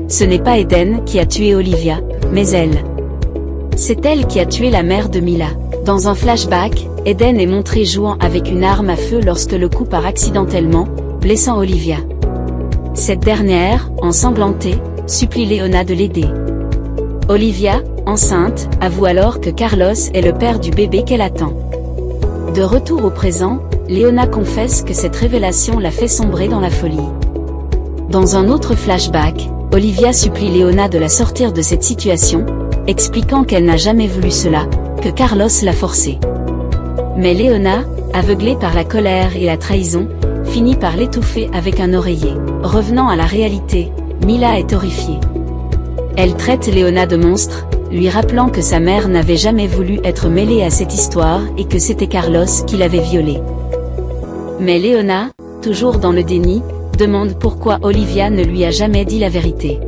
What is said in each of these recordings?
ce n'est pas Eden qui a tué Olivia, mais elle. C'est elle qui a tué la mère de Mila. Dans un flashback, Eden est montré jouant avec une arme à feu lorsque le coup part accidentellement, blessant Olivia. Cette dernière, ensanglantée, supplie Leona de l'aider. Olivia, enceinte, avoue alors que Carlos est le père du bébé qu'elle attend. De retour au présent, Leona confesse que cette révélation l'a fait sombrer dans la folie. Dans un autre flashback, Olivia supplie Leona de la sortir de cette situation, expliquant qu'elle n'a jamais voulu cela, que Carlos l'a forcée. Mais Leona, aveuglée par la colère et la trahison, finit par l'étouffer avec un oreiller. Revenant à la réalité, Mila est horrifiée. Elle traite Leona de monstre, lui rappelant que sa mère n'avait jamais voulu être mêlée à cette histoire et que c'était Carlos qui l'avait violée. Mais Leona, toujours dans le déni, demande pourquoi Olivia ne lui a jamais dit la vérité.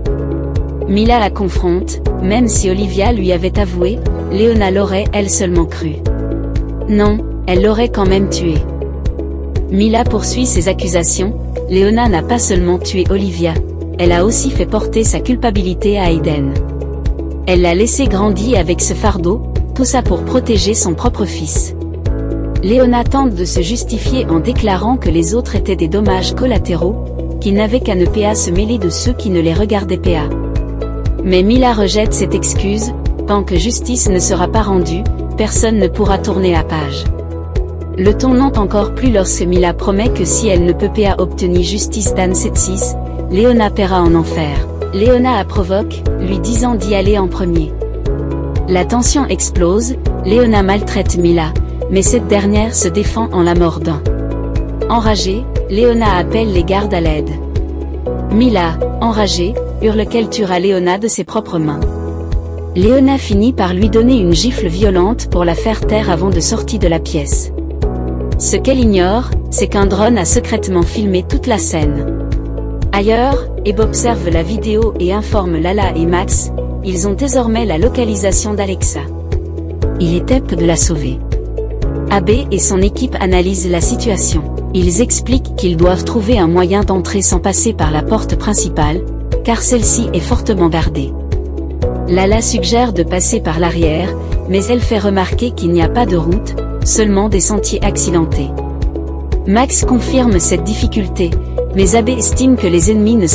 Mila la confronte, même si Olivia lui avait avoué, Leona l'aurait elle seulement cru. Non, elle l'aurait quand même tué. Mila poursuit ses accusations, Leona n'a pas seulement tué Olivia, elle a aussi fait porter sa culpabilité à Eden. Elle l'a laissé grandir avec ce fardeau, tout ça pour protéger son propre fils. Leona tente de se justifier en déclarant que les autres étaient des dommages collatéraux, qu'ils n'avaient qu'à ne pas se mêler de ceux qui ne les regardaient pas. Mais Mila rejette cette excuse, tant que justice ne sera pas rendue, personne ne pourra tourner la page. Le ton monte encore plus lorsque Mila promet que si elle ne peut pas obtenir justice d'Anne Setsis, Leona paiera en enfer. Leona la provoque, lui disant d'y aller en premier. La tension explose, Leona maltraite Mila, mais cette dernière se défend en la mordant. Enragée, Leona appelle les gardes à l'aide. Mila, enragée, hurle qu'elle tuera Leona de ses propres mains. Leona finit par lui donner une gifle violente pour la faire taire avant de sortir de la pièce. Ce qu'elle ignore, c'est qu'un drone a secrètement filmé toute la scène. Ailleurs, Eb observe la vidéo et informe Lala et Max, ils ont désormais la localisation d'Alexa. Il est temps de la sauver. Abe et son équipe analysent la situation. Ils expliquent qu'ils doivent trouver un moyen d'entrer sans passer par la porte principale, car celle-ci est fortement gardée. Lala suggère de passer par l'arrière, mais elle fait remarquer qu'il n'y a pas de route, seulement des sentiers accidentés. Max confirme cette difficulté, mais Abe estime que les ennemis ne